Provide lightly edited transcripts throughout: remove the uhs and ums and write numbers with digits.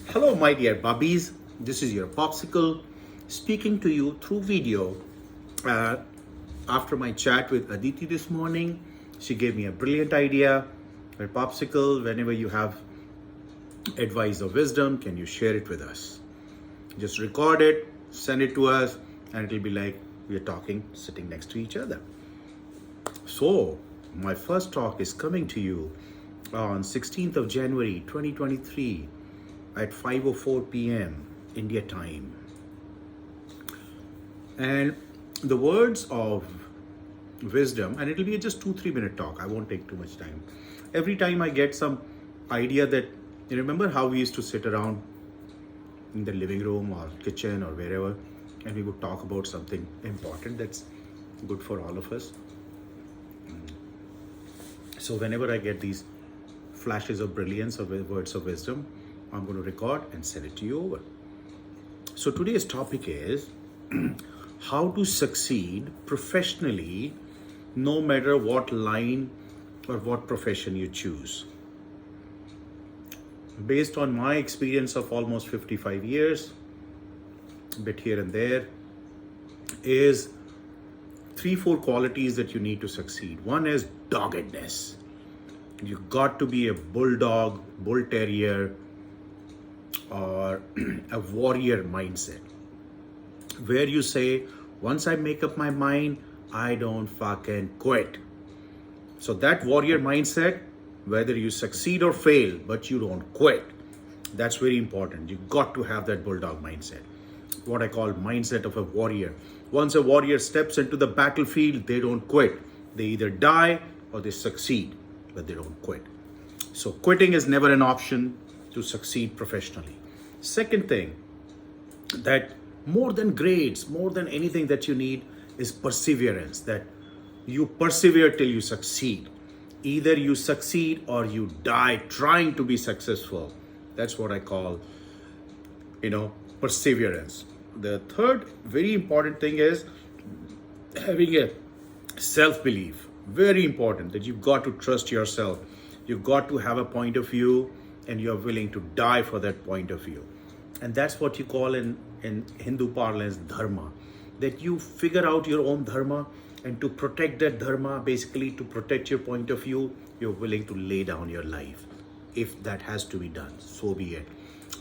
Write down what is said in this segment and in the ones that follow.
Hello, my dear bubbies. This is your Popsicle speaking to you through video. Uh, After my chat with Aditi this morning, she gave me a brilliant idea. Her Popsicle, whenever you have advice or wisdom, can you share it with us? Just record it, send it to us, and it'll be like we're talking sitting next to each other. So, my first talk is coming to you on 16th of January 2023 at 5:04 p.m. India time. And the words of wisdom, and it'll be just 2-3 minute talk. I won't take too much time. Every time I get some idea that, you remember how we used to sit around in the living room or kitchen or wherever, and we would talk about something important that's good for all of us. So whenever I get these flashes of brilliance or words of wisdom, I'm going to record and send it to you over. So today's topic is how to succeed professionally no matter what line or what profession you choose. Based on my experience of almost 55 years, a bit here and there, is 3-4 qualities that you need to succeed. One is doggedness. You got to be a bulldog, bull terrier, or a warrior mindset, where you say, once I make up my mind, I don't fucking quit. So that warrior mindset, whether you succeed or fail, but you don't quit, that's very important. You got to have that bulldog mindset, what I call mindset of a warrior. Once a warrior steps into the battlefield, they don't quit. They either die or they succeed, but they don't quit. So quitting is never an option to succeed professionally. Second thing, that more than grades, more than anything that you need is perseverance, that you persevere till you succeed. Either you succeed or you die trying to be successful. That's what I call, perseverance. The third very important thing is having a self-belief. Very important that you've got to trust yourself. You've got to have a point of view and you're willing to die for that point of view. And that's what you call in Hindu parlance Dharma. That you figure out your own Dharma, and to protect that Dharma, basically to protect your point of view, you're willing to lay down your life. If that has to be done, so be it.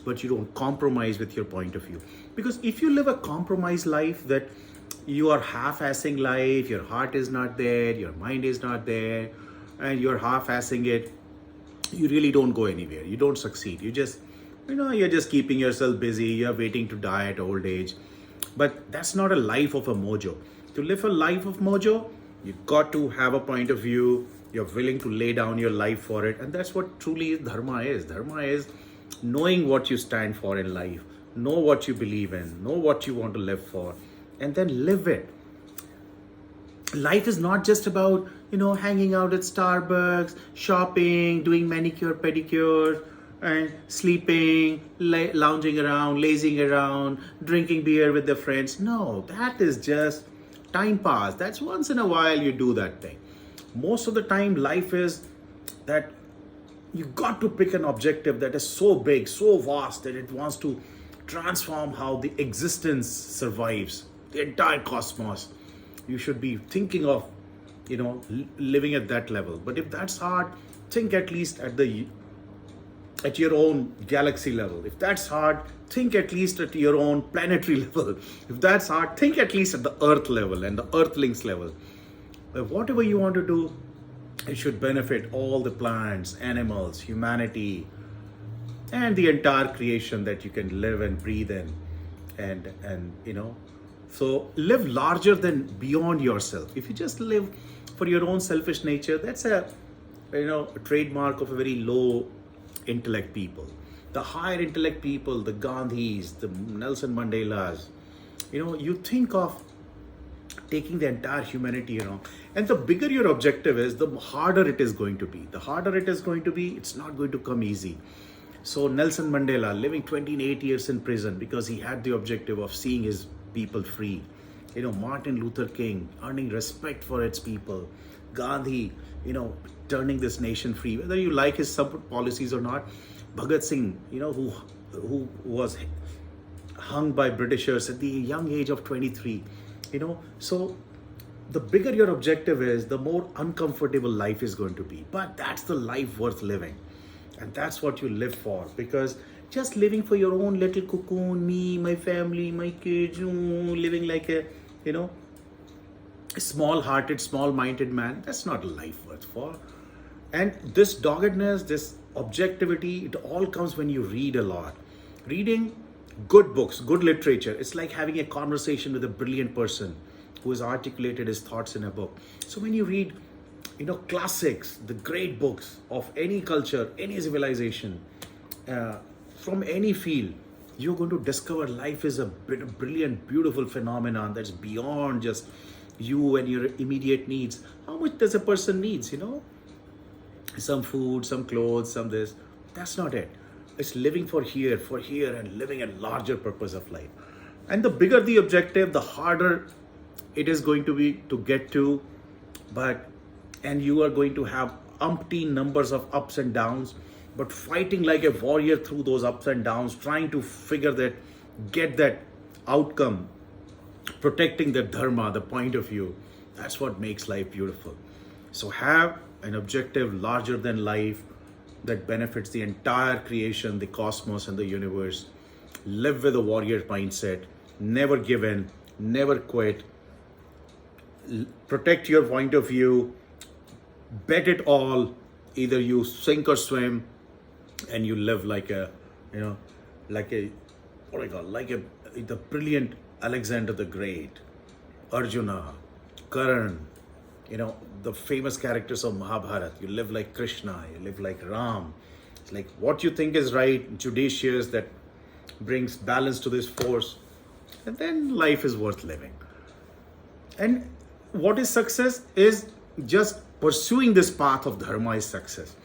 But you don't compromise with your point of view. Because if you live a compromised life, that you are half-assing life, your heart is not there, your mind is not there, and you're half-assing it, you really don't go anywhere. You don't succeed. You're just keeping yourself busy. You're waiting to die at old age. But that's not a life of a mojo. To live a life of mojo, you've got to have a point of view. You're willing to lay down your life for it. And that's what truly Dharma is. Dharma is knowing what you stand for in life, know what you believe in, know what you want to live for, and then live it. Life is not just about, hanging out at Starbucks, shopping, doing manicure, pedicure, and sleeping, lounging around, lazing around, drinking beer with their friends. No, that is just time pass. That's once in a while you do that thing. Most of the time, life is that you got to pick an objective that is so big, so vast, that it wants to transform how the existence survives, the entire cosmos. You should be thinking of, living at that level. But if that's hard, think at least at your own galaxy level. If that's hard, think at least at your own planetary level. If that's hard, think at least at the Earth level and the Earthlings level. But whatever you want to do, it should benefit all the plants, animals, humanity, and the entire creation that you can live and breathe in. So live larger than beyond yourself. If you just live for your own selfish nature, that's a trademark of a very low intellect people. The higher intellect people, the Gandhis, the Nelson Mandelas, you think of taking the entire humanity, and the bigger your objective is, the harder it is going to be. The harder it is going to be, it's not going to come easy. So Nelson Mandela living 28 years in prison because he had the objective of seeing his people free. Martin Luther King earning respect for its people. Gandhi, turning this nation free. Whether you like his policies or not, Bhagat Singh, who who was hung by Britishers at the young age of 23. So the bigger your objective is, the more uncomfortable life is going to be. But that's the life worth living. And that's what you live for. Because just living for your own little cocoon, me, my family, my kids, living like a, small-hearted, small-minded man, that's not a life worth for. And this doggedness, this objectivity, it all comes when you read a lot. Reading good books, good literature, it's like having a conversation with a brilliant person who has articulated his thoughts in a book. So when you read, classics, the great books of any culture, any civilization, from any field, you're going to discover life is a brilliant, beautiful phenomenon that's beyond just you and your immediate needs. How much does a person needs, Some food, some clothes, some this. That's not it. It's living for here, and living a larger purpose of life. And the bigger the objective, the harder it is going to be to get to. And you are going to have umpteen numbers of ups and downs, but fighting like a warrior through those ups and downs, trying to get that outcome, protecting the dharma, the point of view. That's what makes life beautiful. So have an objective larger than life that benefits the entire creation, the cosmos and the universe. Live with a warrior mindset. Never give in, never quit. Protect your point of view. Bet it all. Either you sink or swim, and you live like the brilliant Alexander the Great, Arjuna, Karan, the famous characters of Mahabharata. You live like Krishna, you live like Ram. It's like what you think is right, judicious, that brings balance to this force. And then life is worth living. And what is success is just pursuing this path of dharma is success.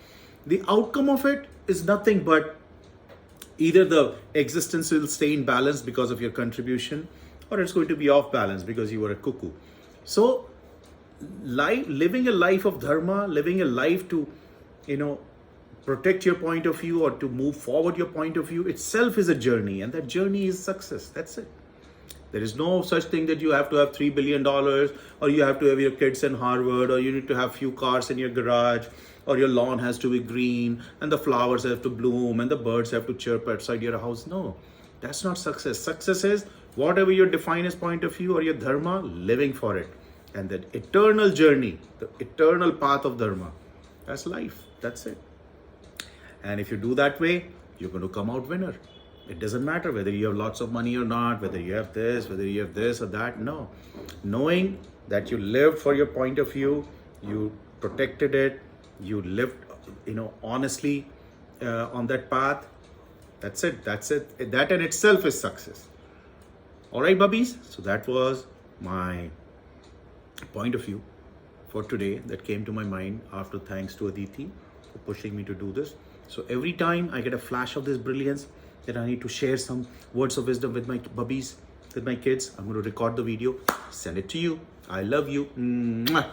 The outcome of it is nothing but either the existence will stay in balance because of your contribution, or it's going to be off balance because you were a cuckoo. So living a life of dharma, living a life to, protect your point of view or to move forward your point of view itself is a journey, and that journey is success. That's it. There is no such thing that you have to have $3 billion, or you have to have your kids in Harvard, or you need to have few cars in your garage, or your lawn has to be green, and the flowers have to bloom, and the birds have to chirp outside your house. No, that's not success. Success is whatever you define as point of view or your dharma, living for it. And that eternal journey, the eternal path of dharma, that's life. That's it. And if you do that way, you're going to come out winner. It doesn't matter whether you have lots of money or not, whether you have this or that. No. Knowing that you lived for your point of view, you protected it, you lived, honestly on that path. That's it. That in itself is success. All right, bubbies. So that was my point of view for today that came to my mind after thanks to Aditi for pushing me to do this. So every time I get a flash of this brilliance, that I need to share some words of wisdom with my bubbies, with my kids, I'm going to record the video, send it to you. I love you. Mwah.